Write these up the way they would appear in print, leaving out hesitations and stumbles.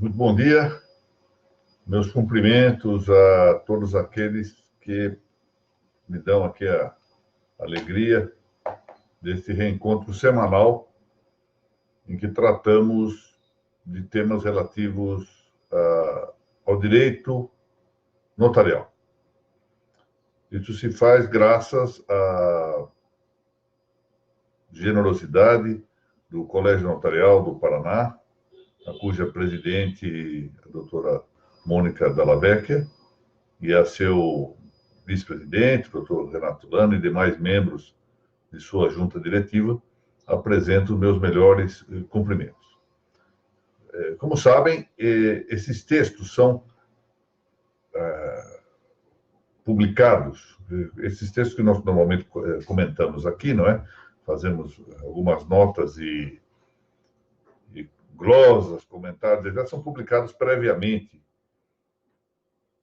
Muito bom dia, meus cumprimentos a todos aqueles que me dão aqui a alegria desse reencontro semanal em que tratamos de temas relativos ao direito notarial. Isso se faz graças à generosidade do Colégio Notarial do Paraná, a cuja presidente, a doutora Mônica Dalla Vecchia, e a seu vice-presidente, o doutor Renato Lano, e demais membros de sua junta diretiva, apresento os meus melhores cumprimentos. Como sabem, esses textos são publicados, esses textos que nós normalmente comentamos aqui, não é? Fazemos algumas notas e glosas, comentários, já são publicados previamente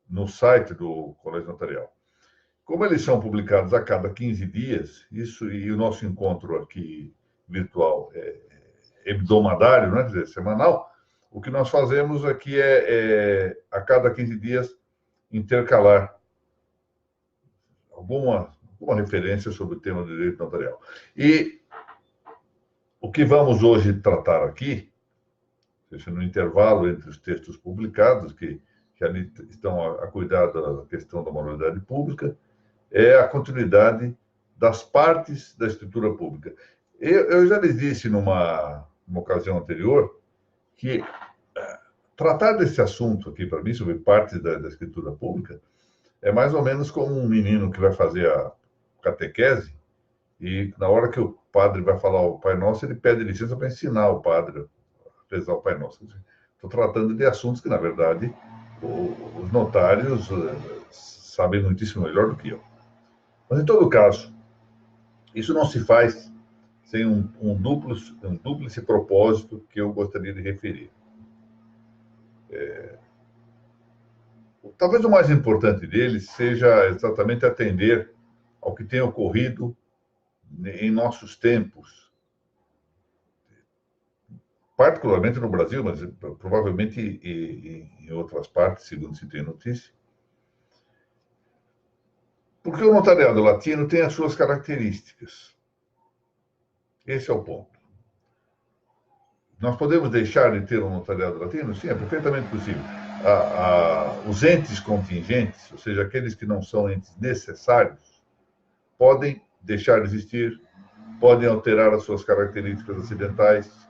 no site do Colégio Notarial. Como eles são publicados a cada 15 dias, isso e o nosso encontro aqui virtual é hebdomadário, né, quer dizer, semanal, o que nós fazemos aqui é a cada 15 dias intercalar alguma referência sobre o tema do direito notarial. E o que vamos hoje tratar aqui, no intervalo entre os textos publicados, que ali estão a cuidar da questão da moralidade pública, é a continuidade das partes da escritura pública. Eu já lhes disse numa ocasião anterior que tratar desse assunto aqui, para mim, sobre partes da escritura pública, é mais ou menos como um menino que vai fazer a catequese e, na hora que o padre vai falar o Pai Nosso, ele pede licença para ensinar o padre a rezar o Pai Nosso. Estou tratando de assuntos que, na verdade, os notários sabem muitíssimo melhor do que eu. Mas, em todo caso, isso não se faz sem um dúplice propósito que eu gostaria de referir. Talvez o mais importante deles seja exatamente atender ao que tem ocorrido em nossos tempos, particularmente no Brasil, mas provavelmente em outras partes, segundo se tem notícia. Porque o notariado latino tem as suas características. Esse é o ponto. Nós podemos deixar de ter um notariado latino? Sim, é perfeitamente possível. Os entes contingentes, ou seja, aqueles que não são entes necessários, podem deixar de existir, podem alterar as suas características acidentais,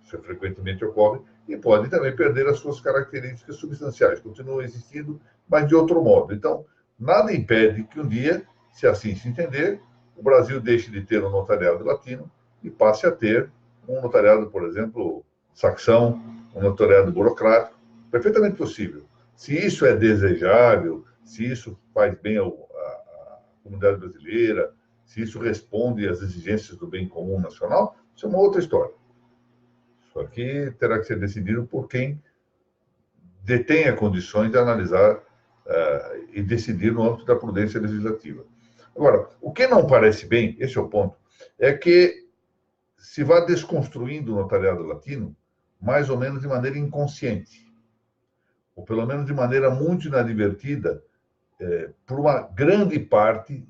isso frequentemente ocorre, e podem também perder as suas características substanciais, continuam existindo, mas de outro modo. Então, nada impede que um dia, se assim se entender, o Brasil deixe de ter um notariado latino e passe a ter um notariado, por exemplo, saxão, um notariado burocrático, perfeitamente possível. Se isso é desejável, se isso faz bem à comunidade brasileira, se isso responde às exigências do bem comum nacional, isso é uma outra história. Isso aqui terá que ser decidido por quem detenha condições de analisar e decidir no âmbito da prudência legislativa. Agora, o que não parece bem, esse é o ponto, é que se vá desconstruindo o notariado latino mais ou menos de maneira inconsciente, ou pelo menos de maneira muito inadvertida, por uma grande parte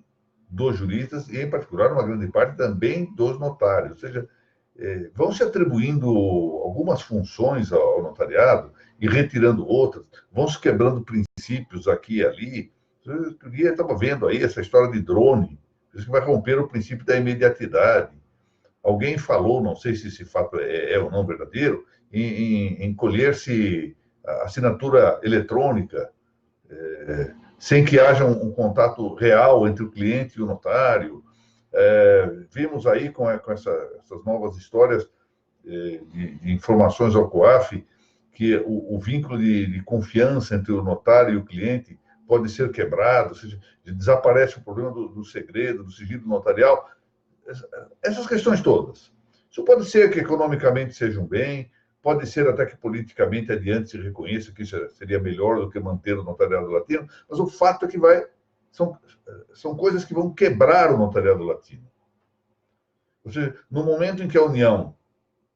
dos juristas e, em particular, uma grande parte também dos notários. Ou seja, vão se atribuindo algumas funções ao notariado e retirando outras, vão se quebrando princípios aqui e ali. Outro dia eu estava vendo aí essa história de drone, isso que vai romper o princípio da imediatidade. Alguém falou, não sei se esse fato é ou não verdadeiro, em colher-se assinatura eletrônica, sem que haja um contato real entre o cliente e o notário. Vimos aí com essas novas histórias de informações ao COAF que o vínculo de confiança entre o notário e o cliente pode ser quebrado, ou seja, desaparece o problema do segredo, do sigilo notarial. Essas questões todas. Isso pode ser que economicamente seja um bem, pode ser até que politicamente adiante se reconheça que isso seria melhor do que manter o notariado latino, mas o fato é que são coisas que vão quebrar o notariado latino. Ou seja, no momento em que a União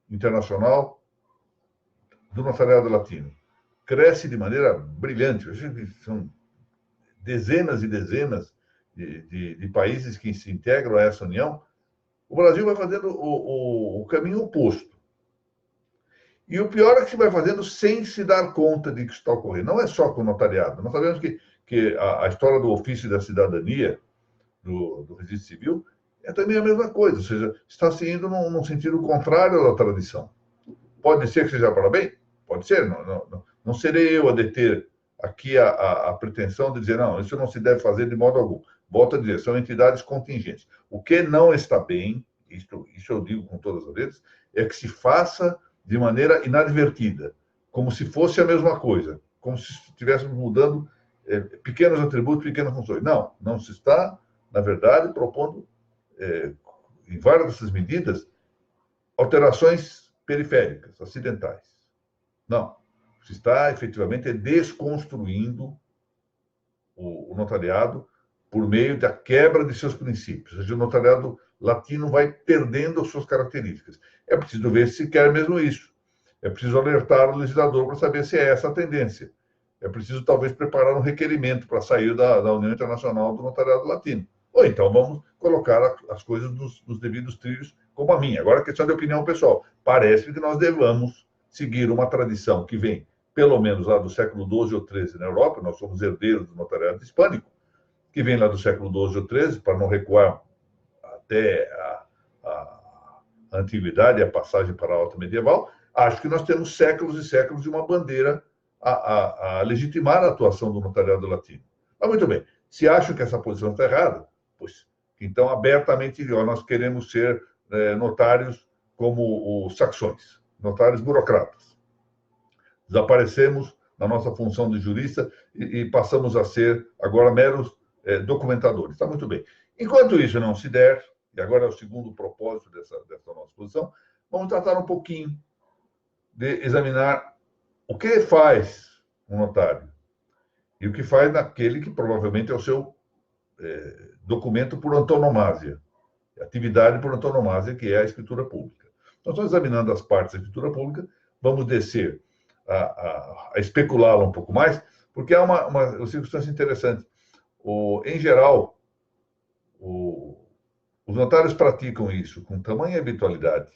Internacional do notariado latino cresce de maneira brilhante. São dezenas e dezenas de países que se integram a essa união. O Brasil vai fazendo o caminho oposto. E o pior é que se vai fazendo sem se dar conta de que está ocorrendo. Não é só com o notariado. Nós sabemos que a história do ofício da cidadania, do registro civil, é também a mesma coisa. Ou seja, está se indo num sentido contrário da tradição. Pode ser que seja para bem? Pode ser. Não serei eu a deter aqui a pretensão de dizer, não, isso não se deve fazer de modo algum. Volto a dizer, são entidades contingentes. O que não está bem, isso eu digo com todas as letras, é que se faça de maneira inadvertida, como se fosse a mesma coisa, como se estivéssemos mudando pequenos atributos, pequenas funções. Não se está, na verdade, propondo, em várias dessas medidas, alterações periféricas, acidentais. Não. Se está, efetivamente, desconstruindo o notariado por meio da quebra de seus princípios. Ou seja, o notariado latino vai perdendo as suas características. É preciso ver se quer mesmo isso. É preciso alertar o legislador para saber se é essa a tendência. É preciso, talvez, preparar um requerimento para sair da União Internacional do Notariado Latino. Ou então vamos colocar as coisas nos devidos trilhos, como a minha. Agora, questão de opinião pessoal. Parece que nós devamos seguir uma tradição que vem, pelo menos lá do século XII ou XIII na Europa. Nós somos herdeiros do notariado hispânico, que vem lá do século XII ou XIII, para não recuar até a antiguidade e a passagem para a alta medieval. Acho que nós temos séculos e séculos de uma bandeira a legitimar a atuação do notariado latino. Mas, muito bem, se acham que essa posição está errada, pois, então, abertamente, nós queremos ser notários como os saxões, notários burocratas. Desaparecemos na nossa função de jurista e passamos a ser, agora, meros documentadores. Está muito bem. Enquanto isso não se der, e agora é o segundo propósito dessa nossa posição, vamos tratar um pouquinho de examinar o que faz um notário e o que faz naquele que provavelmente é o seu documento por antonomasia, atividade por antonomasia, que é a escritura pública. Nós estamos examinando as partes da escritura pública, vamos descer a especulá-la um pouco mais, porque há uma circunstância interessante. Em geral, os notários praticam isso com tamanha habitualidade,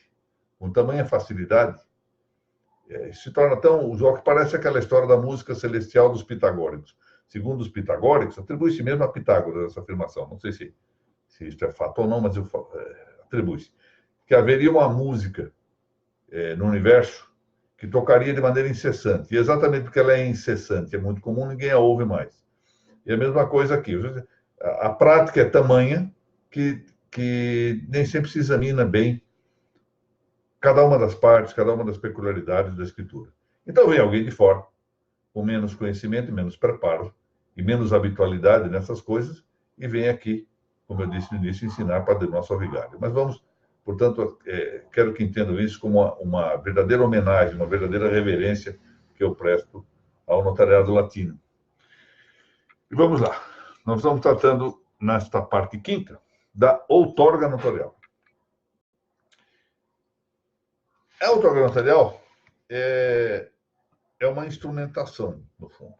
com tamanha facilidade, se torna tão usual que parece aquela história da música celestial dos pitagóricos. Segundo os pitagóricos, atribui-se mesmo a Pitágoras essa afirmação. Não sei se isso é fato ou não, mas atribui-se. Que haveria uma música no universo que tocaria de maneira incessante. E exatamente porque ela é incessante, é muito comum, ninguém a ouve mais. E a mesma coisa aqui. A prática é tamanha que nem sempre se examina bem cada uma das partes, cada uma das peculiaridades da escritura. Então vem alguém de fora, com menos conhecimento, menos preparo e menos habitualidade nessas coisas, e vem aqui, como eu disse no início, ensinar para de nosso vigário. Mas vamos, portanto, quero que entendam isso como uma verdadeira homenagem, uma verdadeira reverência que eu presto ao notariado latino. E vamos lá. Nós estamos tratando, nesta parte quinta, da outorga notarial. A outorga notarial é uma instrumentação, no fundo.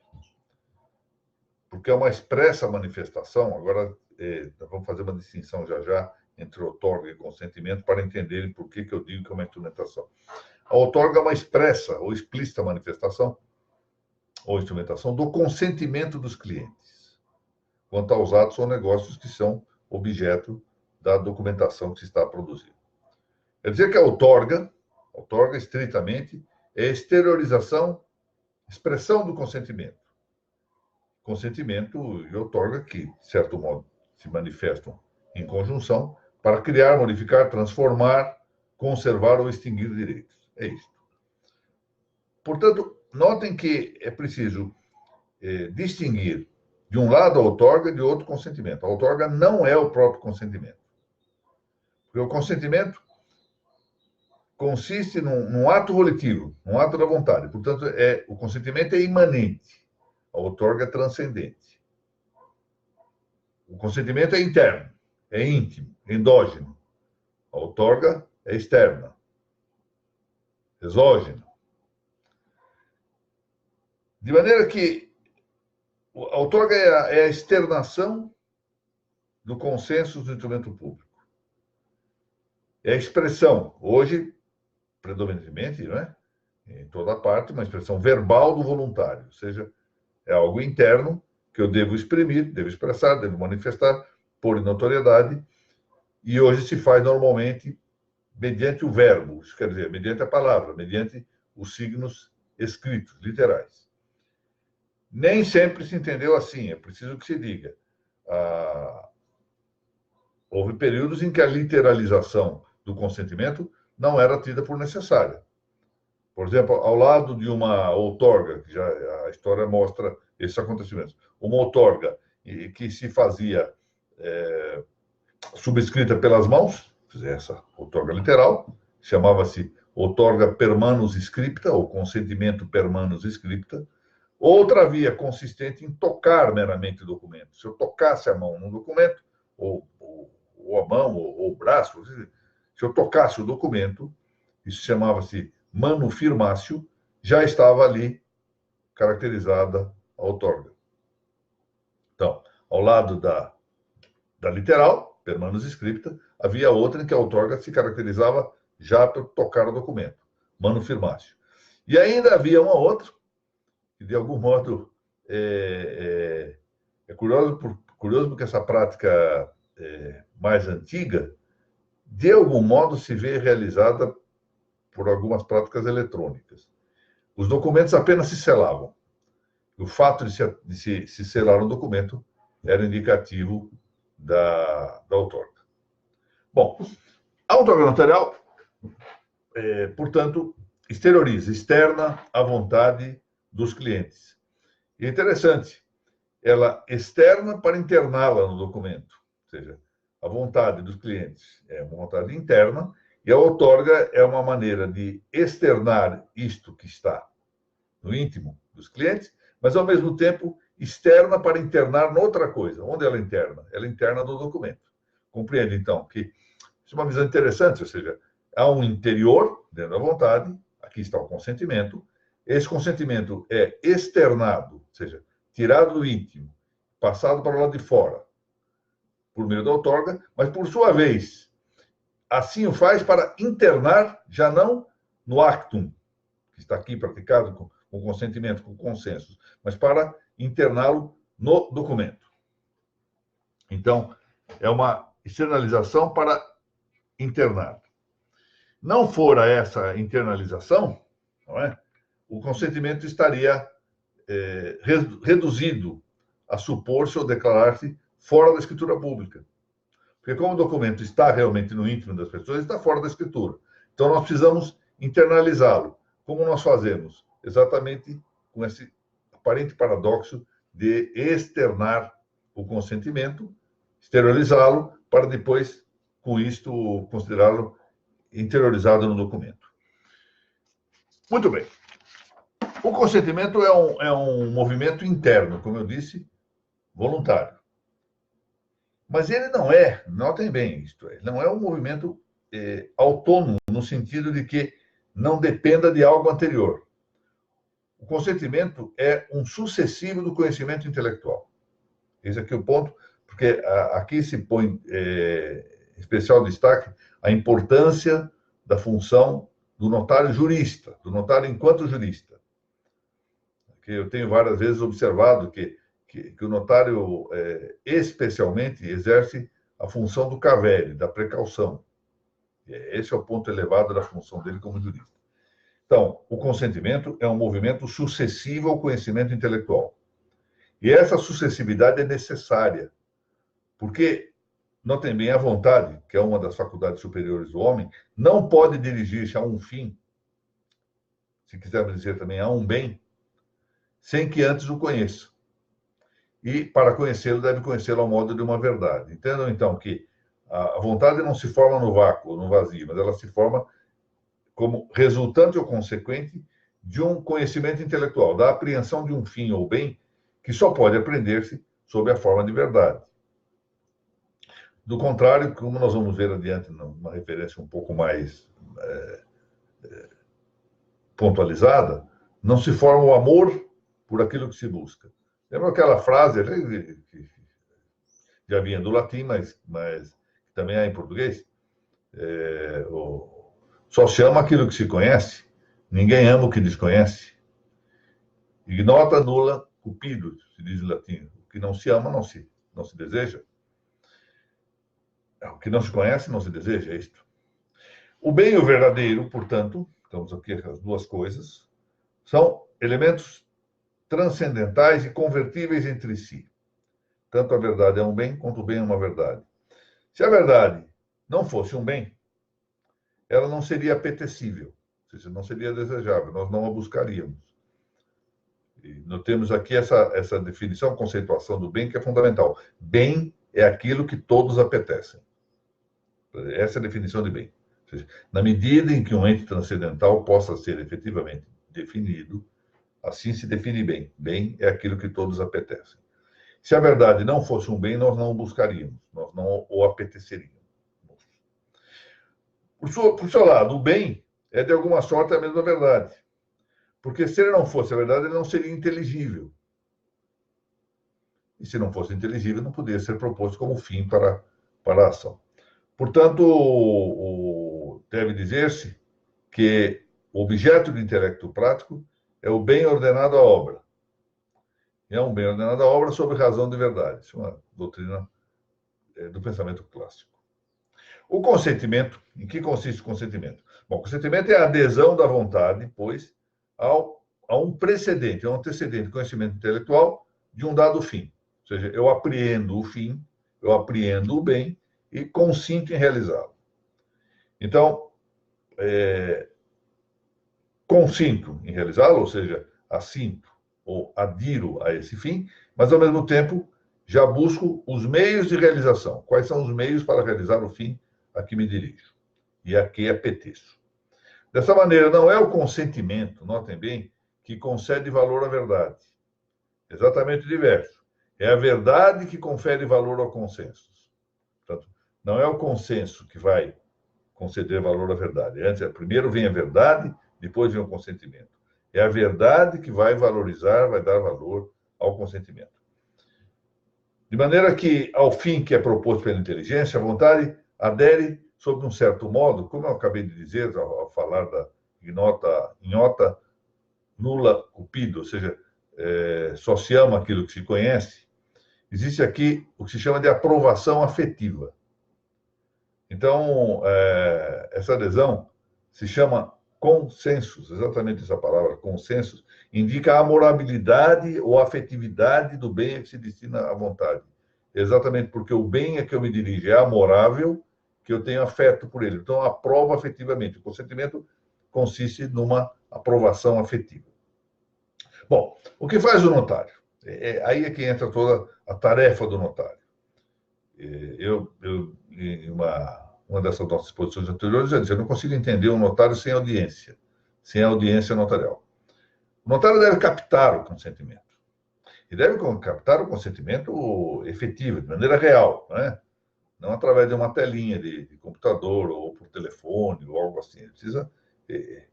Porque é uma expressa manifestação. Agora, nós vamos fazer uma distinção já entre outorga e consentimento para entenderem por que eu digo que é uma instrumentação. A outorga é uma expressa ou explícita manifestação ou instrumentação do consentimento dos clientes quanto aos atos ou negócios que são objeto da documentação que se está produzindo. Quer dizer que a outorga estritamente é exteriorização, expressão do consentimento. Consentimento e outorga que, de certo modo, se manifestam em conjunção para criar, modificar, transformar, conservar ou extinguir direitos. É isso. Portanto, notem que é preciso distinguir de um lado a outorga e de outro consentimento. A outorga não é o próprio consentimento. Porque o consentimento consiste num ato volitivo, num ato da vontade. Portanto, o consentimento é imanente. A outorga é transcendente. O consentimento é interno, é íntimo, endógeno. A outorga é externa, exógena. De maneira que a outorga é a externação do consenso do instrumento público. É a expressão, hoje, predominantemente, né, em toda parte, uma expressão verbal do voluntário, ou seja, é algo interno que eu devo exprimir, devo expressar, devo manifestar, pôr em notoriedade, e hoje se faz normalmente mediante o verbo, isso quer dizer, mediante a palavra, mediante os signos escritos, literais. Nem sempre se entendeu assim, é preciso que se diga. Houve períodos em que a literalização do consentimento não era tida por necessária. Por exemplo, ao lado de uma outorga, que já a história mostra esses acontecimentos, uma outorga que se fazia subscrita pelas mãos, essa outorga literal, chamava-se outorga per manus scripta, ou consentimento per manus scripta. Outra via consistente em tocar meramente o documento. Se eu tocasse a mão no documento, ou a mão, ou o braço, se eu tocasse o documento, isso chamava-se manu firmatio, já estava ali caracterizada a outorga. Então, ao lado da literal, per manus scripta, havia outra em que a outorga se caracterizava já por tocar o documento, manu firmatio. E ainda havia uma outra, que de algum modo é curioso porque essa prática mais antiga, de algum modo, se vê realizada por algumas práticas eletrônicas. Os documentos apenas se selavam. O fato de se selar um documento era indicativo da outorga. Bom, a outorga notarial, portanto, externa a vontade dos clientes. E é interessante, ela externa para interná-la no documento, ou seja, a vontade dos clientes é uma vontade interna e a outorga é uma maneira de externar isto que está no íntimo dos clientes, mas, ao mesmo tempo, externa para internar noutra coisa. Onde ela interna? Ela interna no documento. Compreende, então, que isso é uma visão interessante, ou seja, há um interior dentro da vontade, aqui está o consentimento, esse consentimento é externado, ou seja, tirado do íntimo, passado para o lado de fora, por meio da outorga, mas, por sua vez, assim o faz para internar, já não no actum, que está aqui praticado com consentimento, com consensos, mas para interná-lo no documento. Então, é uma externalização para internar. Não fora essa internalização, não é? O consentimento estaria reduzido a supor-se ou declarar-se fora da escritura pública. Porque como o documento está realmente no íntimo das pessoas, está fora da escritura. Então, nós precisamos internalizá-lo. Como nós fazemos? Exatamente com esse aparente paradoxo de externar o consentimento, exteriorizá-lo, para depois, com isto, considerá-lo interiorizado no documento. Muito bem. O consentimento é um movimento interno, como eu disse, voluntário. Mas ele não é, notem bem isto, não é um movimento autônomo, no sentido de que não dependa de algo anterior. O consentimento é um sucessivo do conhecimento intelectual. Esse aqui é o ponto, porque aqui se põe especial destaque a importância da função do notário jurista, do notário enquanto jurista. Que eu tenho várias vezes observado que o notário, especialmente, exerce a função do cavere, da precaução. Esse é o ponto elevado da função dele como jurista. Então, o consentimento é um movimento sucessivo ao conhecimento intelectual. E essa sucessividade é necessária, porque, notem bem, a vontade, que é uma das faculdades superiores do homem, não pode dirigir-se a um fim, se quisermos dizer também a um bem, sem que antes o conheça. E, para conhecê-lo, deve conhecê-lo ao modo de uma verdade. Entendam, então, que a vontade não se forma no vácuo, no vazio, mas ela se forma como resultante ou consequente de um conhecimento intelectual, da apreensão de um fim ou bem que só pode aprender-se sob a forma de verdade. Do contrário, como nós vamos ver adiante, numa referência um pouco mais pontualizada, não se forma o amor por aquilo que se busca. Lembra aquela frase que já vinha do latim, mas também é em português? Só se ama aquilo que se conhece, ninguém ama o que desconhece. Ignota, nula, cupido, se diz em latim. O que não se ama, não se deseja. O que não se conhece, não se deseja, é isto. O bem e o verdadeiro, portanto, estamos aqui as duas coisas, são elementos transcendentais e convertíveis entre si. Tanto a verdade é um bem, quanto o bem é uma verdade. Se a verdade não fosse um bem, ela não seria apetecível, ou seja, não seria desejável, nós não a buscaríamos. E nós temos aqui essa definição, conceituação do bem, que é fundamental. Bem é aquilo que todos apetecem. Essa é a definição de bem. Ou seja, na medida em que um ente transcendental possa ser efetivamente definido, assim se define bem. Bem é aquilo que todos apetecem. Se a verdade não fosse um bem, nós não o buscaríamos, nós não o apeteceríamos. Por seu lado, o bem é, de alguma sorte, a mesma verdade. Porque se ele não fosse a verdade, ele não seria inteligível. E se não fosse inteligível, não poderia ser proposto como fim para a ação. Portanto, deve dizer-se que o objeto do intelecto prático é o bem ordenado à obra. É um bem ordenado à obra sob razão de verdade. Isso é uma doutrina do pensamento clássico. O consentimento, em que consiste o consentimento? Bom, o consentimento é a adesão da vontade, pois, a um precedente, a um antecedente conhecimento intelectual de um dado fim. Ou seja, eu apreendo o fim, eu apreendo o bem e consinto em realizá-lo. Então, consinto em realizá-lo, ou seja, assinto ou adiro a esse fim, mas, ao mesmo tempo, já busco os meios de realização. Quais são os meios para realizar o fim a que me dirijo e a que apeteço? Dessa maneira, não é o consentimento, notem bem, que concede valor à verdade. Exatamente o diverso. É a verdade que confere valor ao consenso. Portanto, não é o consenso que vai conceder valor à verdade. Primeiro vem a verdade, depois vem o consentimento. É a verdade que vai valorizar, vai dar valor ao consentimento. De maneira que, ao fim que é proposto pela inteligência, a vontade adere sob um certo modo, como eu acabei de dizer ao falar da ignota, nula, cupido, ou seja, só se ama aquilo que se conhece. Existe aqui o que se chama de aprovação afetiva. Então, essa adesão se chama consensus, exatamente essa palavra, consensus, indica a amorabilidade ou afetividade do bem a que se destina à vontade. Exatamente porque o bem a que eu me dirijo é amorável, que eu tenho afeto por ele. Então, aprovo afetivamente. O consentimento consiste numa aprovação afetiva. Bom, o que faz o notário? Aí é que entra toda a tarefa do notário. Em uma dessas nossas exposições anteriores, já disse, eu não consigo entender um notário sem audiência notarial. O notário deve captar o consentimento. E deve captar o consentimento efetivo, de maneira real, né? Não através de uma telinha de computador ou por telefone ou algo assim. Ele precisa,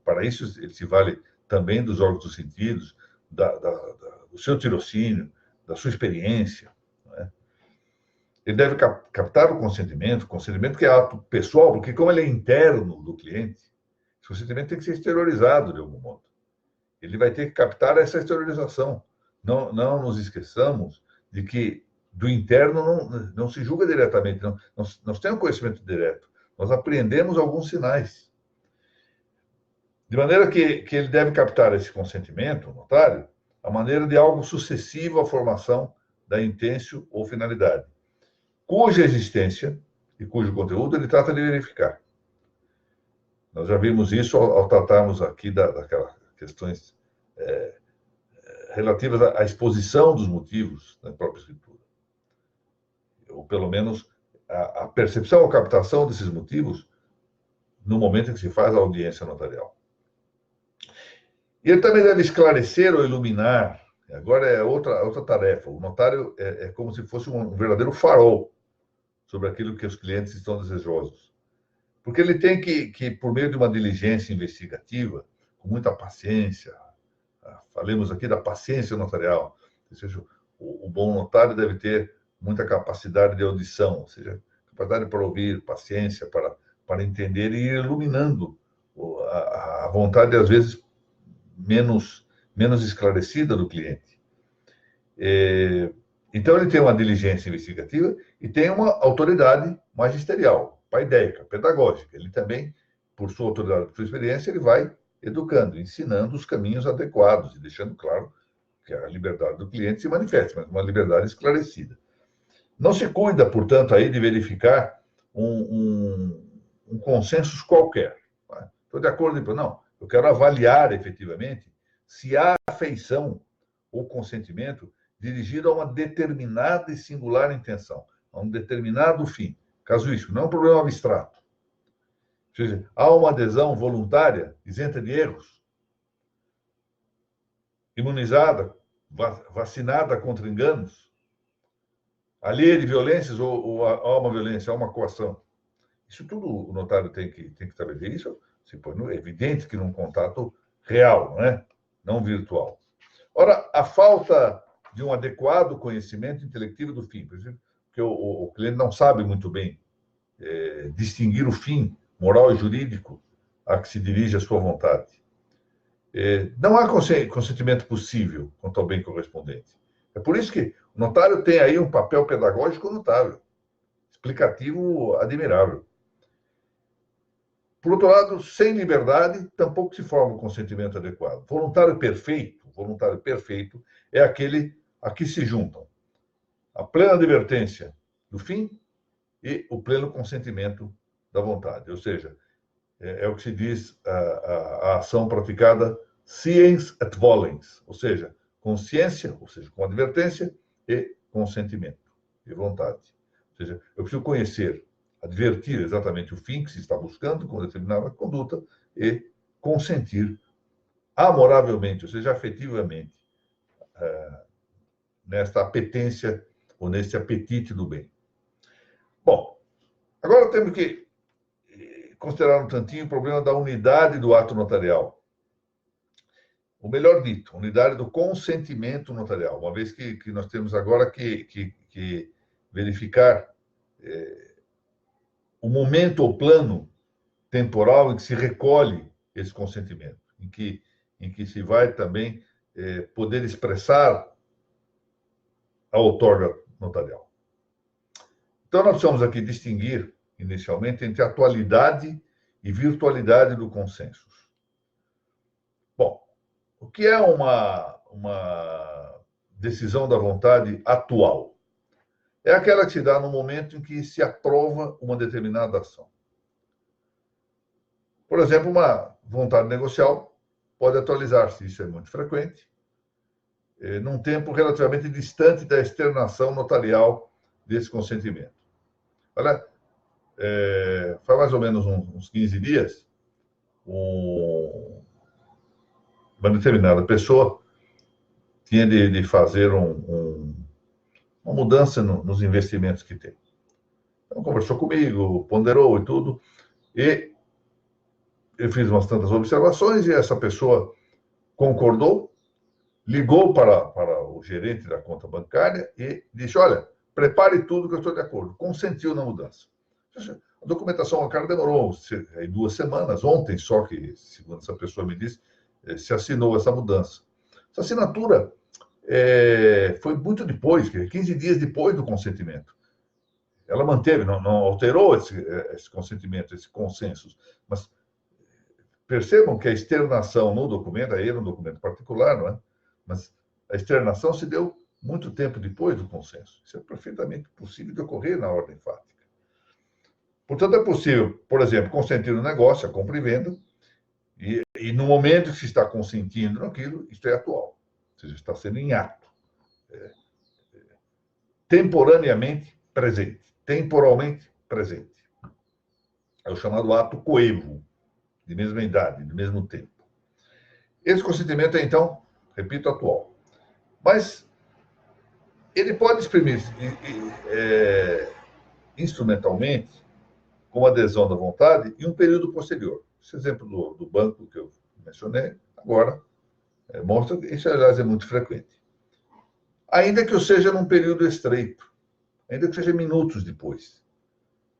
para isso, ele se vale também dos órgãos dos sentidos, do seu tirocínio, da sua experiência. Né? Ele deve captar o consentimento que é ato pessoal, porque como ele é interno do cliente, esse consentimento tem que ser exteriorizado de algum modo. Ele vai ter que captar essa exteriorização. Não nos esqueçamos de que do interno não se julga diretamente, nós temos conhecimento direto, nós apreendemos alguns sinais. De maneira que ele deve captar esse consentimento, o notário, a maneira de algo sucessivo à formação da intêncio ou finalidade, cuja existência e cujo conteúdo ele trata de verificar. Nós já vimos isso ao tratarmos aqui daquelas questões relativas à exposição dos motivos da própria escritura. Ou, pelo menos, a percepção ou captação desses motivos no momento em que se faz a audiência notarial. E ele também deve esclarecer ou iluminar. Agora é outra tarefa. O notário é como se fosse um verdadeiro farol sobre aquilo que os clientes estão desejosos. Porque ele tem que, por meio de uma diligência investigativa, com muita paciência, falemos aqui da paciência notarial, ou seja, o bom notário deve ter muita capacidade de audição, ou seja, capacidade para ouvir, paciência para entender e ir iluminando a vontade, às vezes, menos esclarecida do cliente. Então, ele tem uma diligência investigativa e tem uma autoridade magisterial, paideica, pedagógica. Ele também, por sua autoridade, por sua experiência, ele vai educando, ensinando os caminhos adequados e deixando claro que a liberdade do cliente se manifeste, mas uma liberdade esclarecida. Não se cuida, portanto, aí de verificar um consenso qualquer. Estou de acordo, não. Eu quero avaliar efetivamente se há afeição ou consentimento dirigido a uma determinada e singular intenção, a um determinado fim. Casuístico, não é um problema abstrato. Ou seja, há uma adesão voluntária, isenta de erros, imunizada, vacinada contra enganos, alheia de violências ou há uma violência, há uma coação. Isso tudo o notário tem que estabelecer. Isso se põe é evidente que num contato real, não virtual. Ora, a falta de um adequado conhecimento intelectivo do fim, por exemplo, porque o cliente não sabe muito bem distinguir o fim moral e jurídico a que se dirige a sua vontade. Não há consentimento possível quanto ao bem correspondente. É por isso que o notário tem aí um papel pedagógico notável, explicativo admirável. Por outro lado, sem liberdade, tampouco se forma um consentimento adequado. Voluntário perfeito é aquele a que se juntam a plena advertência do fim e o pleno consentimento da vontade. Ou seja, é o que se diz a ação praticada sciens et volens, ou seja, consciência, ou seja, com advertência e consentimento e vontade. Ou seja, eu preciso conhecer, advertir exatamente o fim que se está buscando com determinada conduta e consentir amoravelmente, ou seja, afetivamente, nesta apetência ou neste apetite do bem. Bom, agora temos que considerar um tantinho o problema da unidade do ato notarial. O melhor dito, unidade do consentimento notarial, uma vez que nós temos agora que verificar o momento ou plano temporal em que se recolhe esse consentimento, em que se vai também poder expressar a outorga notarial. Então, nós precisamos aqui distinguir, inicialmente, entre atualidade e virtualidade do consenso. Bom, o que é uma decisão da vontade atual? É aquela que se dá no momento em que se aprova uma determinada ação. Por exemplo, uma vontade negocial pode atualizar-se, isso é muito frequente, num tempo relativamente distante da externação notarial desse consentimento. Olha, faz mais ou menos uns 15 dias, uma determinada pessoa tinha de fazer uma mudança nos investimentos que tem. Então, conversou comigo, ponderou e tudo, e eu fiz umas tantas observações e essa pessoa concordou, ligou para o gerente da conta bancária e disse, olha, prepare tudo que eu estou de acordo. Consentiu na mudança. A documentação bancária demorou 2 semanas. Ontem só que, segundo essa pessoa me disse, se assinou essa mudança. Essa assinatura foi muito depois, 15 dias depois do consentimento. Ela manteve, não alterou esse consentimento, esse consenso. Mas percebam que a externação no documento, aí era um documento particular, não é? Mas a externação se deu muito tempo depois do consenso. Isso é perfeitamente possível de ocorrer na ordem fática. Portanto, é possível, por exemplo, consentir no negócio, a compra e venda, e no momento que se está consentindo naquilo, isto é atual. Ou seja, está sendo em ato. Temporaneamente presente. Temporalmente presente. É o chamado ato coevo, de mesma idade, de mesmo tempo. Esse consentimento é, então, repito, atual. Mas ele pode exprimir-se instrumentalmente, com adesão da vontade, em um período posterior. Esse exemplo do banco que eu mencionei, agora, Mostra que isso, aliás, é muito frequente. Ainda que eu seja num período estreito, ainda que seja minutos depois.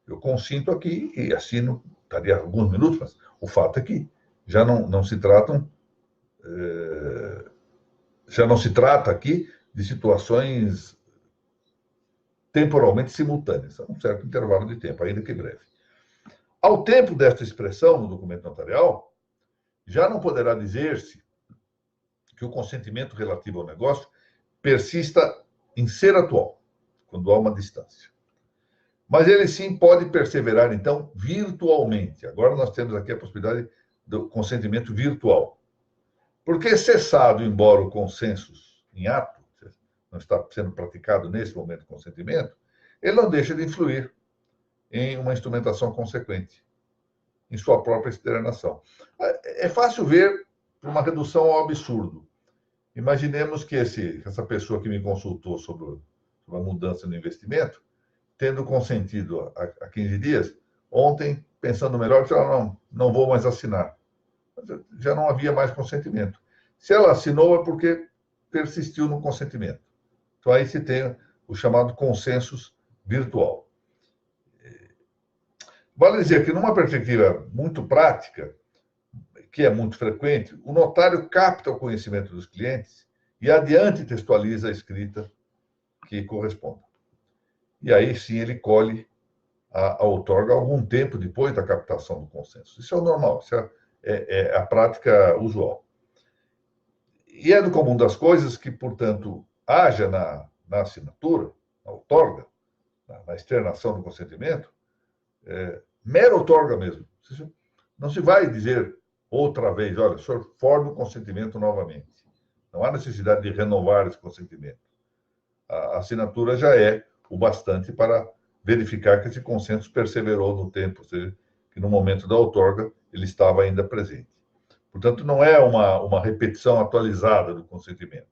Eu consinto aqui e assino, estaria alguns minutos, mas o fato é que já não se tratam, já não se trata aqui de situações temporalmente simultâneas, a um certo intervalo de tempo, ainda que breve. Ao tempo desta expressão no documento notarial, já não poderá dizer-se que o consentimento relativo ao negócio persista em ser atual, quando há uma distância. Mas ele sim pode perseverar, então, virtualmente. Agora nós temos aqui a possibilidade do consentimento virtual. Porque cessado, embora o consenso em ato, não está sendo praticado nesse momento o consentimento, ele não deixa de influir em uma instrumentação consequente, em sua própria externação. É fácil ver uma redução ao absurdo. Imaginemos que essa pessoa que me consultou sobre a mudança no investimento, tendo consentido há 15 dias, ontem, pensando melhor, disse, não vou mais assinar. Já não havia mais consentimento. Se ela assinou, é porque persistiu no consentimento. Então, aí se tem o chamado consensus virtual. Vale dizer que, numa perspectiva muito prática, que é muito frequente, o notário capta o conhecimento dos clientes e adiante textualiza a escrita que corresponde. E aí sim ele colhe a outorga algum tempo depois da captação do consenso. Isso é o normal, isso é a prática usual. E é do comum das coisas que, portanto, haja na assinatura, na outorga, na externação do consentimento, mera outorga mesmo. Não se vai dizer outra vez, olha, o senhor forme o consentimento novamente. Não há necessidade de renovar esse consentimento. A assinatura já é o bastante para verificar que esse consenso perseverou no tempo, ou seja, que no momento da outorga ele estava ainda presente. Portanto, não é uma repetição atualizada do consentimento.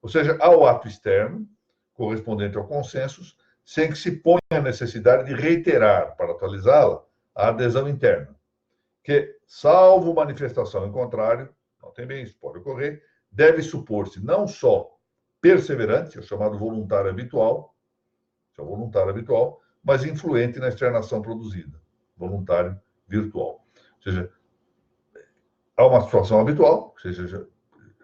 Ou seja, há o ato externo, correspondente ao consenso, sem que se ponha a necessidade de reiterar, para atualizá-la, a adesão interna, que, salvo manifestação em contrário, não tem bem isso, pode ocorrer, deve supor-se não só perseverante, o chamado voluntário habitual, que é o voluntário habitual, mas influente na externação produzida, voluntário virtual. Ou seja, há uma situação habitual, ou seja,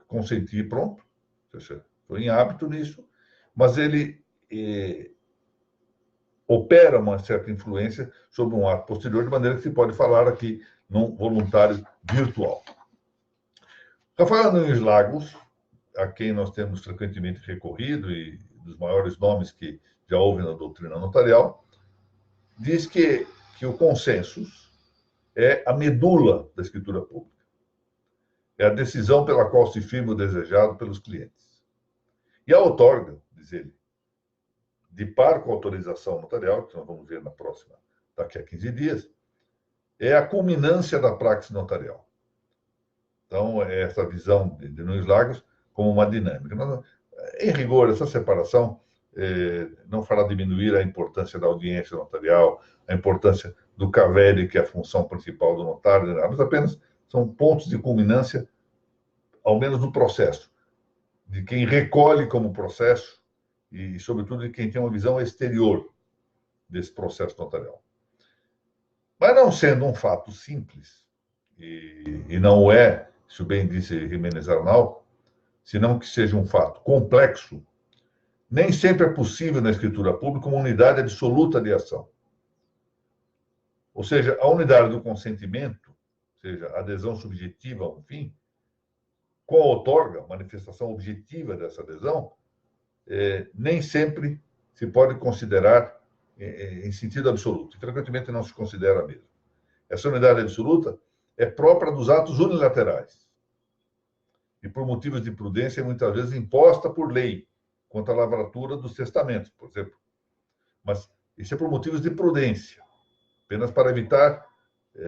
consenti e pronto, ou seja, estou em hábito nisso, mas ele opera uma certa influência sobre um ato posterior, de maneira que se pode falar aqui num voluntário virtual. Rafael Nunes Lagos, a quem nós temos frequentemente recorrido, e dos maiores nomes que já houve na doutrina notarial, diz que o consensus é a medula da escritura pública. É a decisão pela qual se firma o desejado pelos clientes. E a outorga, diz ele, de par com a autorização notarial, que nós vamos ver na próxima, daqui a 15 dias, é a culminância da praxis notarial. Então, é essa visão de Nunes Lagos como uma dinâmica. Em rigor, essa separação não fará diminuir a importância da audiência notarial, a importância do CAVERI, que é a função principal do notário, mas apenas são pontos de culminância, ao menos do processo, de quem recolhe como processo e, sobretudo, de quem tem uma visão exterior desse processo notarial. Mas não sendo um fato simples, e não é, se o bem disse Jiménez Arnal, senão que seja um fato complexo, nem sempre é possível na escritura pública uma unidade absoluta de ação. Ou seja, a unidade do consentimento, ou seja, a adesão subjetiva a um fim, com a outorga, manifestação objetiva dessa adesão, nem sempre se pode considerar em sentido absoluto. Frequentemente não se considera mesmo. Essa unidade absoluta é própria dos atos unilaterais. E por motivos de prudência, muitas vezes imposta por lei, quanto à lavratura dos testamentos, por exemplo. Mas isso é por motivos de prudência, apenas para evitar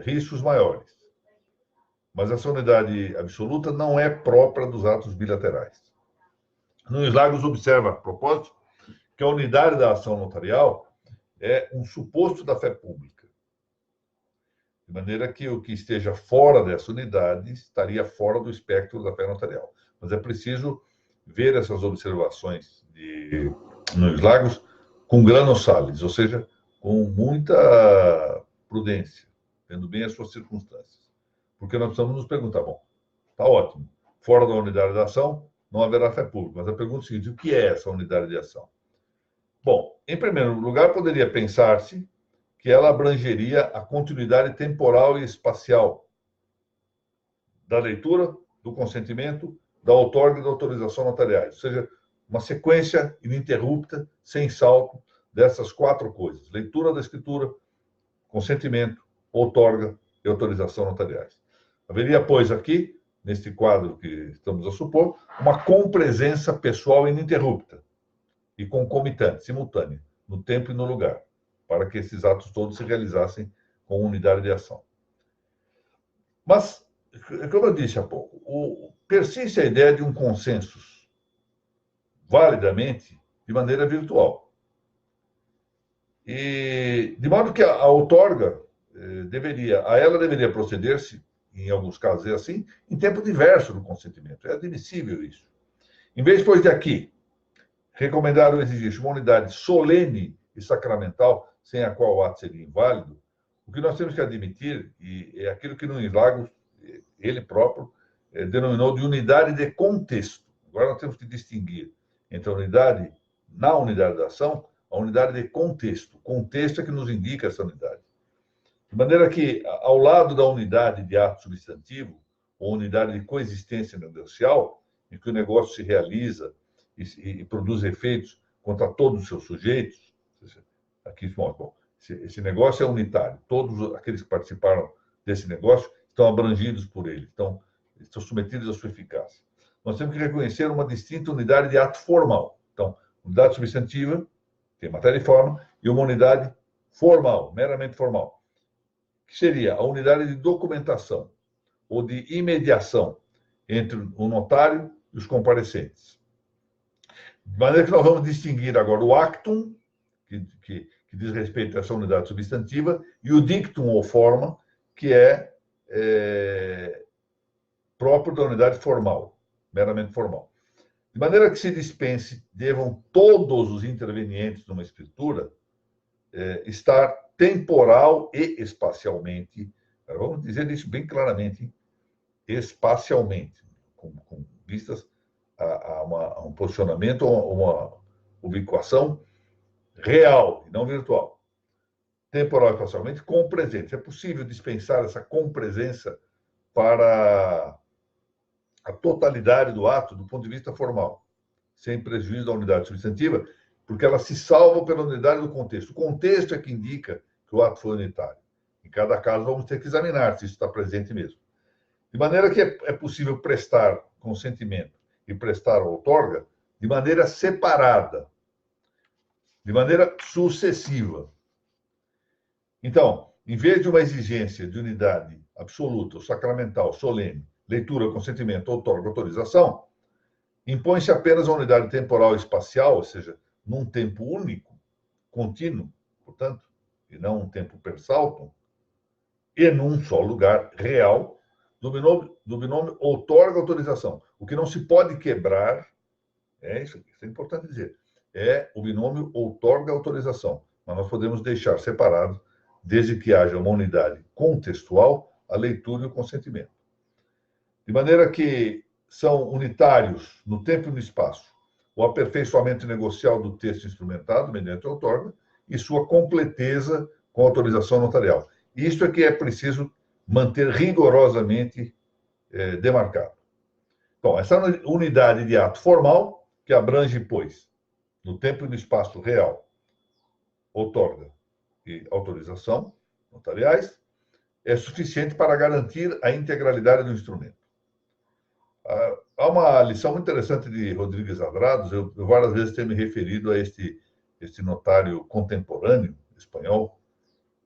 riscos maiores. Mas essa unidade absoluta não é própria dos atos bilaterais. Nunes Lagos observa, a propósito, que a unidade da ação notarial é um suposto da fé pública. De maneira que o que esteja fora dessa unidade estaria fora do espectro da fé notarial. Mas é preciso ver essas observações nos lagos com granos sales, ou seja, com muita prudência, vendo bem as suas circunstâncias. Porque nós precisamos nos perguntar, bom, está ótimo, fora da unidade de ação não haverá fé pública, mas a pergunta é a seguinte, o que é essa unidade de ação? Bom, em primeiro lugar, poderia pensar-se que ela abrangeria a continuidade temporal e espacial da leitura, do consentimento, da outorga e da autorização notariais, ou seja, uma sequência ininterrupta, sem salto, dessas 4 coisas: leitura da escritura, consentimento, outorga e autorização notariais. Haveria, pois, aqui, neste quadro que estamos a supor, uma compresença pessoal ininterrupta e concomitante, simultânea, no tempo e no lugar, para que esses atos todos se realizassem com unidade de ação. Mas, como eu disse há pouco, persiste a ideia de um consenso validamente de maneira virtual. E, de modo que a outorga deveria proceder-se, em alguns casos é assim, em tempo diverso do consentimento. É admissível isso. Em vez, pois, de aqui, recomendar ou exigir uma unidade solene e sacramental, sem a qual o ato seria inválido, o que nós temos que admitir, e é aquilo que no Lagos ele próprio denominou de unidade de contexto. Agora nós temos que distinguir entre a unidade, na unidade da ação, a unidade de contexto. O contexto é que nos indica essa unidade. De maneira que, ao lado da unidade de ato substantivo, ou unidade de coexistência negocial, em que o negócio se realiza e produz efeitos contra todos os seus sujeitos, aqui, bom, esse negócio é unitário. Todos aqueles que participaram desse negócio estão abrangidos por ele, estão submetidos à sua eficácia. Nós temos que reconhecer uma distinta unidade de ato formal. Então, unidade substantiva, tem matéria e forma, e uma unidade formal, meramente formal, que seria a unidade de documentação ou de imediação entre o notário e os comparecentes. De maneira que nós vamos distinguir agora o actum, que diz respeito a essa unidade substantiva, e o dictum ou forma, que é próprio da unidade formal, meramente formal. De maneira que se dispense, devam todos os intervenientes numa escritura estar temporal e espacialmente, vamos dizer isso bem claramente, espacialmente, com vistas a um posicionamento, a uma ubicação real e não virtual. Temporal e espacialmente com presença. É possível dispensar essa compresença para a totalidade do ato do ponto de vista formal, sem prejuízo da unidade substantiva, porque ela se salva pela unidade do contexto. O contexto é que indica que o ato foi unitário. Em cada caso, vamos ter que examinar se isso está presente mesmo. De maneira que é possível prestar consentimento e prestar outorga de maneira separada, de maneira sucessiva. Então, em vez de uma exigência de unidade absoluta, sacramental, solene, leitura, consentimento, outorga, autorização, impõe-se apenas a unidade temporal e espacial, ou seja, num tempo único, contínuo, portanto, e não um tempo per saltum, e num só lugar real, do binômio outorga, autorização. O que não se pode quebrar, isso é importante dizer, é o binômio outorga, autorização. Mas nós podemos deixar separado, desde que haja uma unidade contextual, a leitura e o consentimento. De maneira que são unitários no tempo e no espaço o aperfeiçoamento negocial do texto instrumentado mediante a outorga e sua completeza com autorização notarial. Isto é que é preciso manter rigorosamente demarcado. Bom, essa unidade de ato formal, que abrange, pois, no tempo e no espaço real, outorga e autorização notariais, é suficiente para garantir a integralidade do instrumento. Há uma lição muito interessante de Rodrigues Andrados, eu várias vezes tenho me referido a este notário contemporâneo espanhol,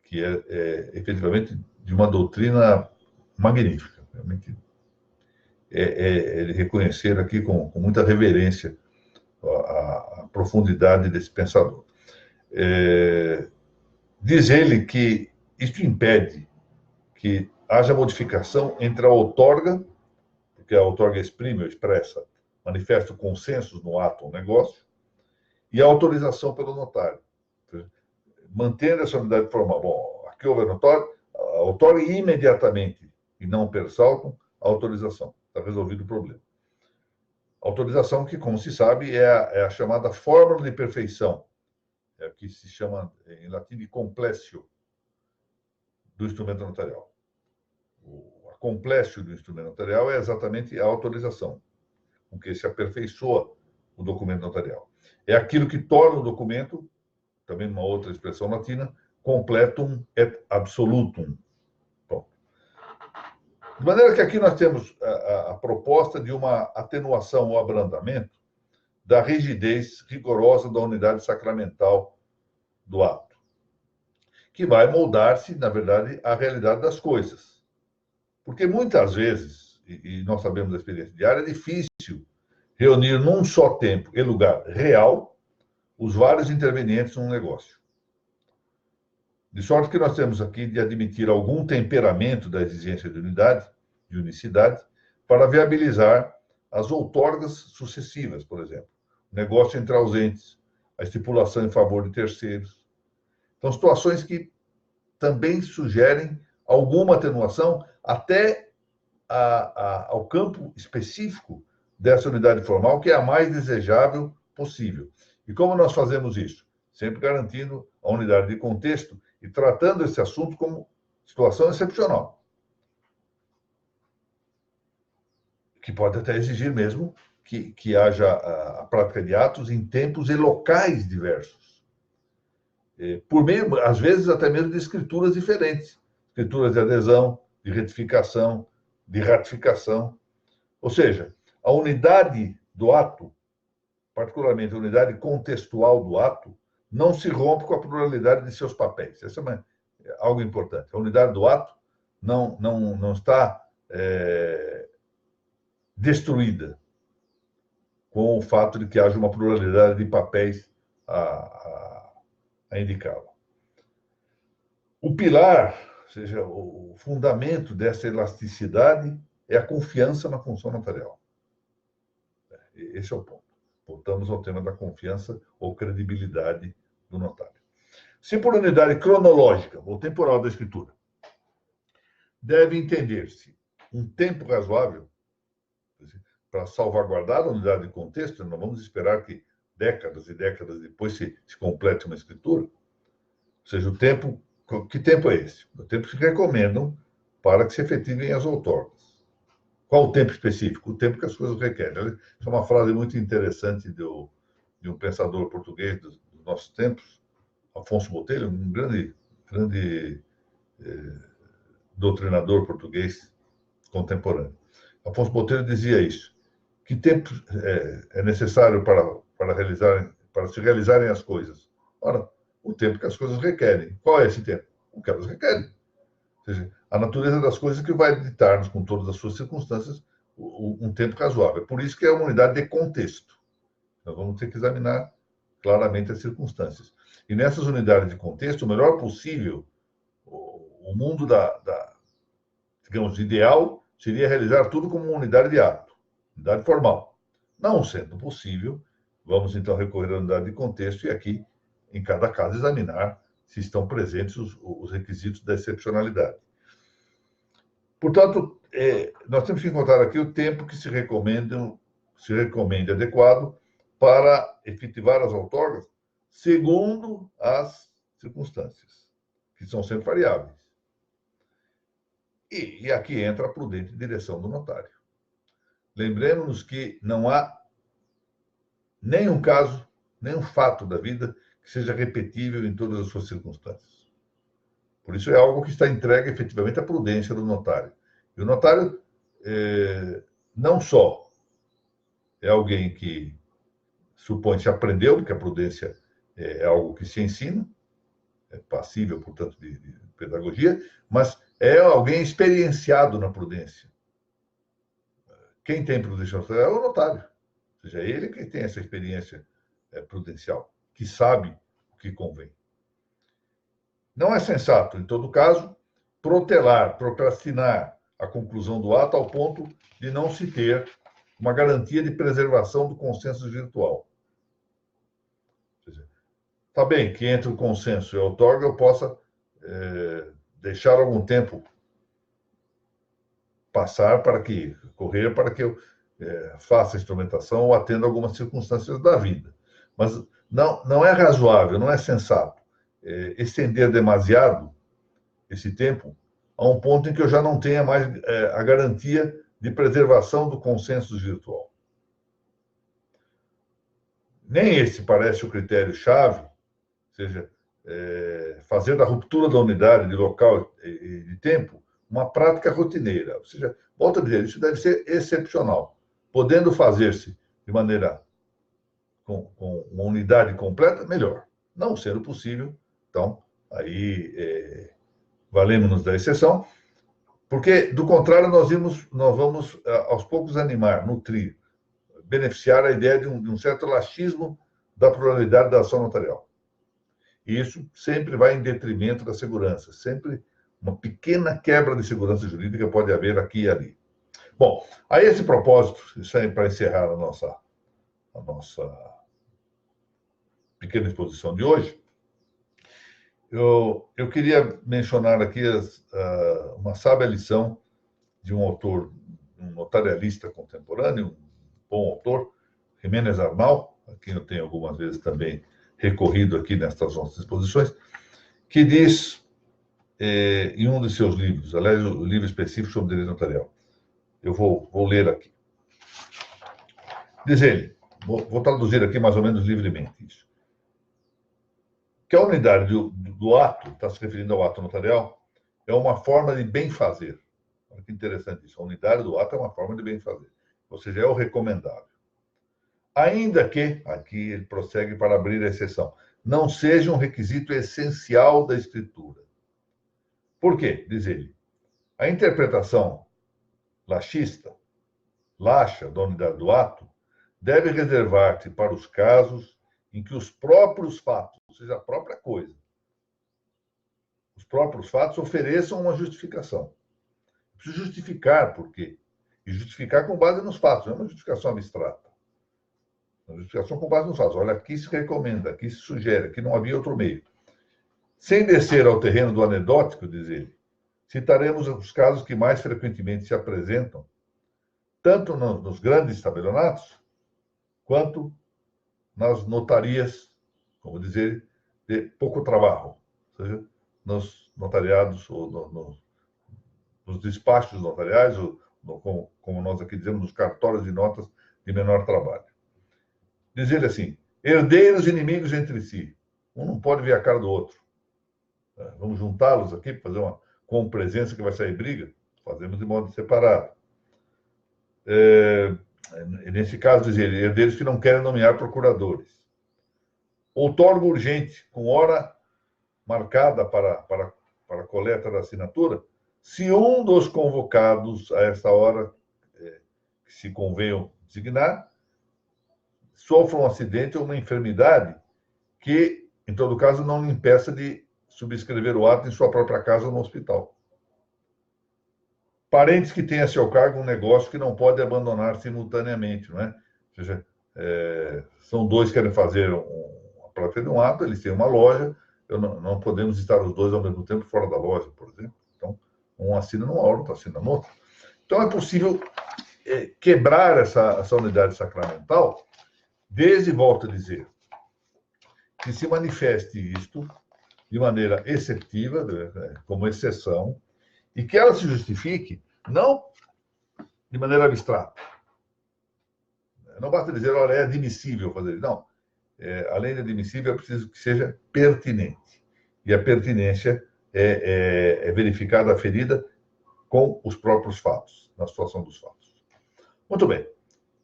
que é efetivamente de uma doutrina magnífica. Realmente ele reconhecer aqui com muita reverência a profundidade desse pensador. Diz ele que isto impede que haja modificação entre a outorga, porque a outorga exprime ou expressa, manifesta consensos no ato ou negócio, e a autorização pelo notário. Mantendo essa unidade formal. Bom, aqui houve a outorga imediatamente, e não per saltum, a autorização. Está resolvido o problema. Autorização que, como se sabe, é a chamada fórmula de perfeição, é o que se chama em latim de complécio do instrumento notarial. A complécio do instrumento notarial é exatamente a autorização, com que se aperfeiçoa o documento notarial. É aquilo que torna o documento, também numa outra expressão latina, completum et absolutum. Bom, de maneira que aqui nós temos a proposta de uma atenuação ou abrandamento da rigidez rigorosa da unidade sacramental do ato, que vai moldar-se, na verdade, à realidade das coisas. Porque muitas vezes, e nós sabemos da experiência diária, é difícil reunir num só tempo e lugar real os vários intervenientes num negócio. De sorte que nós temos aqui de admitir algum temperamento da exigência de unidade, de unicidade, para viabilizar as outorgas sucessivas, por exemplo. O negócio entre ausentes, a estipulação em favor de terceiros. Então, situações que também sugerem alguma atenuação até ao campo específico dessa unidade formal, que é a mais desejável possível. E como nós fazemos isso? Sempre garantindo a unidade de contexto e tratando esse assunto como situação excepcional, que pode até exigir mesmo que haja a prática de atos em tempos e locais diversos, por meio, às vezes, até mesmo de escrituras diferentes, escrituras de adesão, de retificação, de ratificação. Ou seja, a unidade do ato, particularmente a unidade contextual do ato, não se rompe com a pluralidade de seus papéis. Isso é algo importante. A unidade do ato não está destruída com o fato de que haja uma pluralidade de papéis a indicá-la. O pilar, ou seja, o fundamento dessa elasticidade é a confiança na função notarial. Esse é o ponto. Voltamos ao tema da confiança ou credibilidade do notário. Se por unidade cronológica ou temporal da escritura deve entender-se um tempo razoável para salvaguardar a unidade de contexto, não vamos esperar que décadas e décadas depois se complete uma escritura. Ou seja, o tempo... Que tempo é esse? O tempo que recomendam para que se efetivem as outorgas. Qual o tempo específico? O tempo que as coisas requerem. Essa é uma frase muito interessante de um pensador português dos nossos tempos, Afonso Botelho, um grande doutrinador português contemporâneo. Afonso Botelho dizia isso. Que tempo é necessário para se realizarem as coisas? Ora, o tempo que as coisas requerem. Qual é esse tempo? O que elas requerem. Ou seja, a natureza das coisas que vai ditar-nos, com todas as suas circunstâncias, um tempo razoável. Por isso que é uma unidade de contexto. Nós vamos ter que examinar claramente as circunstâncias. E nessas unidades de contexto, o melhor possível, o mundo digamos, ideal seria realizar tudo como uma unidade de ato, unidade formal. Não sendo possível, vamos então recorrer à unidade de contexto e aqui, em cada caso, examinar se estão presentes os requisitos da excepcionalidade. Portanto, nós temos que encontrar aqui o tempo que se recomende adequado para efetivar as outorgas segundo as circunstâncias, que são sempre variáveis. E aqui entra a prudente direção do notário. Lembremos-nos que não há nenhum caso, nenhum fato da vida que seja repetível em todas as suas circunstâncias. Por isso é algo que está entregue efetivamente à prudência do notário. E o notário não só é alguém que supõe-se aprendeu, porque a prudência é algo que se ensina, é passível, portanto, de pedagogia, mas é alguém experienciado na prudência. Quem tem prudência notarial é o notário. Ou seja, é ele que tem essa experiência prudencial, que sabe o que convém. Não é sensato, em todo caso, protelar, procrastinar a conclusão do ato ao ponto de não se ter uma garantia de preservação do consenso virtual. Está bem que entre o consenso e a outorga eu possa deixar algum tempo correr para que eu faça a instrumentação ou atenda algumas circunstâncias da vida. Mas não é razoável, não é sensato estender demasiado esse tempo a um ponto em que eu já não tenha mais a garantia de preservação do consenso virtual. Nem esse parece o critério-chave, ou seja, fazer da ruptura da unidade de local e de tempo uma prática rotineira. Ou seja, volto a dizer, isso deve ser excepcional, podendo fazer-se de maneira com uma unidade completa, melhor. Não sendo possível, então, aí valemos-nos da exceção, porque, do contrário, nós vamos, aos poucos, animar, nutrir, beneficiar a ideia de um certo laxismo da pluralidade da ação notarial. E isso sempre vai em detrimento da segurança, sempre uma pequena quebra de segurança jurídica pode haver aqui e ali. Bom, a esse propósito, isso aí para encerrar a nossa pequena exposição de hoje, eu queria mencionar aqui uma sábia lição de um autor, um notarialista contemporâneo, um bom autor, Jiménez Arnal, a quem eu tenho algumas vezes também recorrido aqui nestas nossas exposições, que diz, em um de seus livros, aliás, um livro específico sobre direito notarial, eu vou ler aqui. Diz ele, vou traduzir aqui mais ou menos livremente isso, que a unidade do ato, está se referindo ao ato notarial, é uma forma de bem-fazer. Olha que interessante isso. A unidade do ato é uma forma de bem-fazer. Ou seja, é o recomendável. Ainda que, aqui ele prossegue para abrir a exceção, não seja um requisito essencial da escritura. Por quê? Diz ele. A interpretação laxista, laxa, da unidade do ato, deve reservar-se para os casos em que os próprios fatos, ou seja, a própria coisa, os próprios fatos ofereçam uma justificação. Preciso justificar por quê. E justificar com base nos fatos, não é uma justificação abstrata. Uma justificação com base nos fatos. Olha, aqui se recomenda, aqui se sugere, aqui não havia outro meio. Sem descer ao terreno do anedótico, diz ele, citaremos os casos que mais frequentemente se apresentam, tanto nos grandes tabelionatos, quanto nas notarias, como dizer, de pouco trabalho, ou seja, nos notariados ou nos despachos notariais, ou como nós aqui dizemos, nos cartórios de notas de menor trabalho. Diz ele assim, herdeiros inimigos entre si. Um não pode ver a cara do outro. Vamos juntá-los aqui para fazer uma com presença que vai sair briga? Fazemos de modo separado. Nesse caso, diz ele, herdeiros que não querem nomear procuradores. Outorga urgente, com hora marcada para a coleta da assinatura, se um dos convocados a essa hora, que se convenham designar, sofra um acidente ou uma enfermidade que, em todo caso, não lhe impeça de subscrever o ato em sua própria casa ou no hospital. Parentes que têm a seu cargo um negócio que não pode abandonar simultaneamente, não é? Ou seja, são dois que querem fazer a prática de um ato, eles têm uma loja, não podemos estar os dois ao mesmo tempo fora da loja, por exemplo. Então, um assina numa hora, outro assina noutra. Então, é possível quebrar essa unidade sacramental, desde, volto a dizer, que se manifeste isto de maneira exceptiva, como exceção, e que ela se justifique não de maneira abstrata. Não basta dizer, olha, é admissível fazer isso. Não. Além de admissível, é preciso que seja pertinente. E a pertinência é verificada, aferida com os próprios fatos, na situação dos fatos. Muito bem.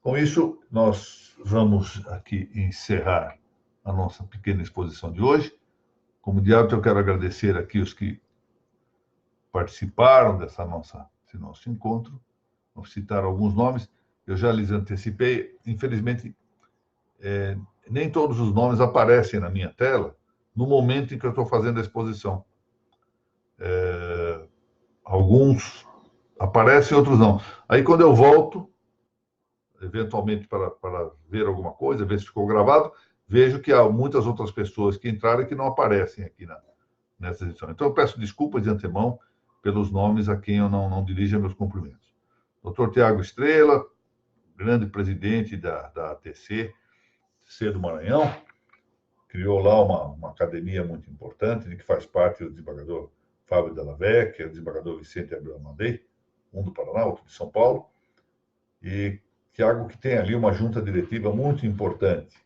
Com isso, nós vamos aqui encerrar a nossa pequena exposição de hoje. Como de hábito, eu quero agradecer aqui os que participaram desse nosso encontro. Vou citar alguns nomes. Eu já lhes antecipei. Infelizmente, nem todos os nomes aparecem na minha tela no momento em que eu estou fazendo a exposição. alguns aparecem, outros não. Aí, quando eu volto, eventualmente para ver alguma coisa, ver se ficou gravado, vejo que há muitas outras pessoas que entraram e que não aparecem aqui nessa edição. Então, eu peço desculpas de antemão pelos nomes a quem eu não dirijo meus cumprimentos. Dr. Tiago Estrela, grande presidente da ATC do Maranhão, criou lá uma academia muito importante, de que faz parte o desembargador Fábio Della Vecchia, o desembargador Vicente Abreu Amadei, um do Paraná, outro de São Paulo, e Tiago, que tem ali uma junta diretiva muito importante.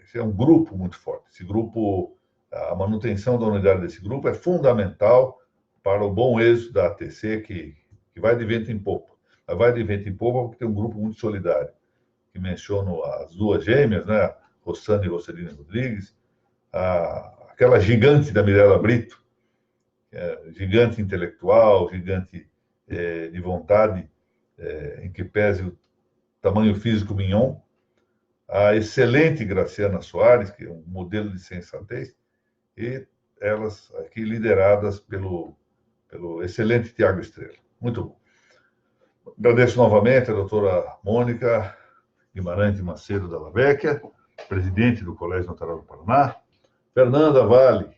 Esse é um grupo muito forte. Esse grupo, a manutenção da unidade desse grupo é fundamental para o bom êxito da ATC, que vai de vento em popa. Ela vai de vento em popa porque tem um grupo muito solidário, que menciono as duas gêmeas, né? Rossana e Rocelina Rodrigues, aquela gigante da Mirella Brito, gigante intelectual, gigante de vontade, em que pese o tamanho físico mignon, a excelente Graciana Soares, que é um modelo de sensatez, e elas aqui lideradas pelo excelente Tiago Estrela. Muito bom. Agradeço novamente a doutora Mônica Guimarães de Macedo Della Vecchia, presidente do Colégio Notarial do Paraná, Fernanda Vale,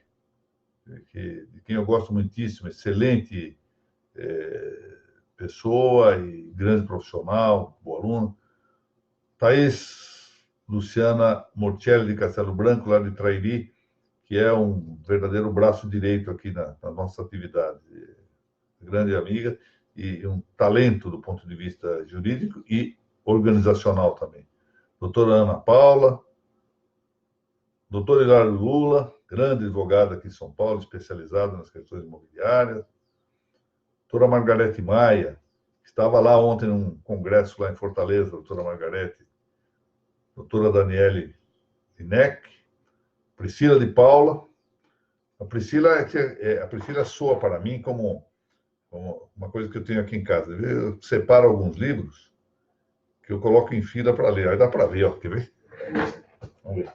de quem eu gosto muitíssimo, excelente pessoa e grande profissional, boa aluna, Thaís Luciana Morcelli de Castelo Branco, lá de Trairi, que é um verdadeiro braço direito aqui na nossa atividade, grande amiga e um talento do ponto de vista jurídico e organizacional também. Doutora Ana Paula, doutor Hilário Lula, grande advogado aqui em São Paulo, especializado nas questões imobiliárias. Doutora Margarete Maia, estava lá ontem num congresso lá em Fortaleza, doutora Margarete. Doutora Daniele Lineck, Priscila de Paula. A Priscila soa para mim como uma coisa que eu tenho aqui em casa. Eu separo alguns livros que eu coloco em fila para ler. Aí dá para ver, ó, quer ver? Vamos ver.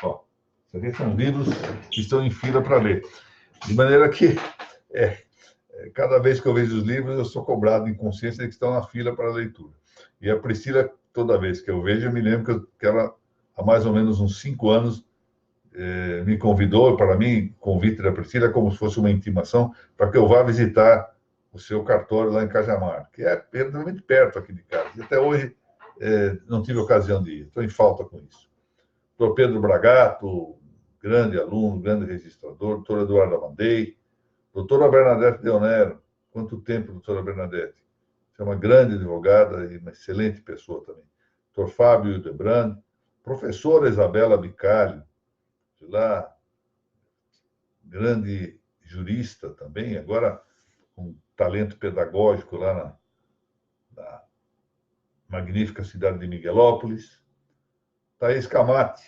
Ó, isso aqui são livros que estão em fila para ler. De maneira que, cada vez que eu vejo os livros, eu sou cobrado em consciência de que estão na fila para a leitura. E a Priscila, toda vez que eu vejo, eu me lembro que ela, há mais ou menos uns 5 anos, me convidou. Para mim, convite da Priscila é como se fosse uma intimação para que eu vá visitar o seu cartório lá em Cajamar, que é relativamente perto aqui de casa. E até hoje não tive ocasião de ir. Estou em falta com isso. Doutor Pedro Bragato, grande aluno, grande registrador. Doutora Eduarda Amadei. Doutora Bernadette Deonero. Quanto tempo, doutora Bernadette? Você é uma grande advogada e uma excelente pessoa também. Doutor Fábio Hildebrand. Professora Isabela Bicalho, de lá, grande jurista também, agora com talento pedagógico lá na magnífica cidade de Miguelópolis. Thaís Camati,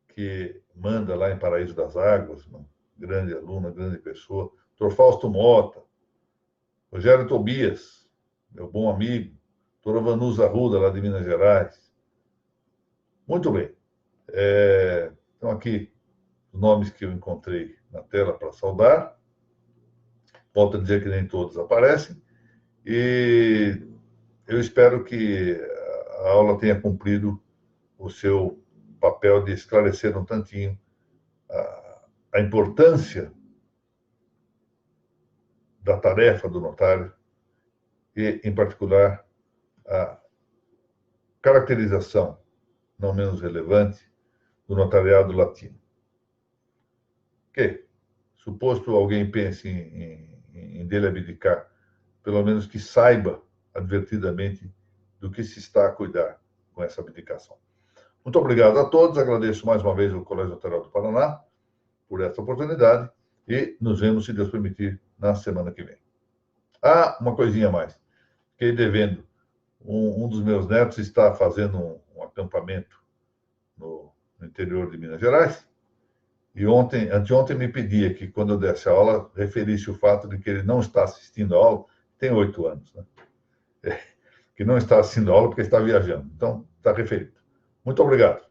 que manda lá em Paraíso das Águas, uma grande aluna, grande pessoa. Dr. Fausto Mota, Rogério Tobias, meu bom amigo. Doutora Vanusa Arruda, lá de Minas Gerais. Muito bem. Então, aqui, os nomes que eu encontrei na tela para saudar. Volto a dizer que nem todos aparecem. E eu espero que a aula tenha cumprido o seu papel de esclarecer um tantinho a importância da tarefa do notário e, em particular, a caracterização, não menos relevante, do notariado latino. Que, suposto alguém pense em dele abdicar, pelo menos que saiba advertidamente do que se está a cuidar com essa abdicação. Muito obrigado a todos, agradeço mais uma vez ao Colégio Notarial do Paraná por essa oportunidade e nos vemos, se Deus permitir, na semana que vem. Uma coisinha a mais. Fiquei devendo. Um dos meus netos está fazendo um acampamento no interior de Minas Gerais. E anteontem me pedia que, quando eu desse a aula, referisse o fato de que ele não está assistindo a aula, tem 8 anos, né? Que não está assistindo a aula porque está viajando. Então, está referido. Muito obrigado.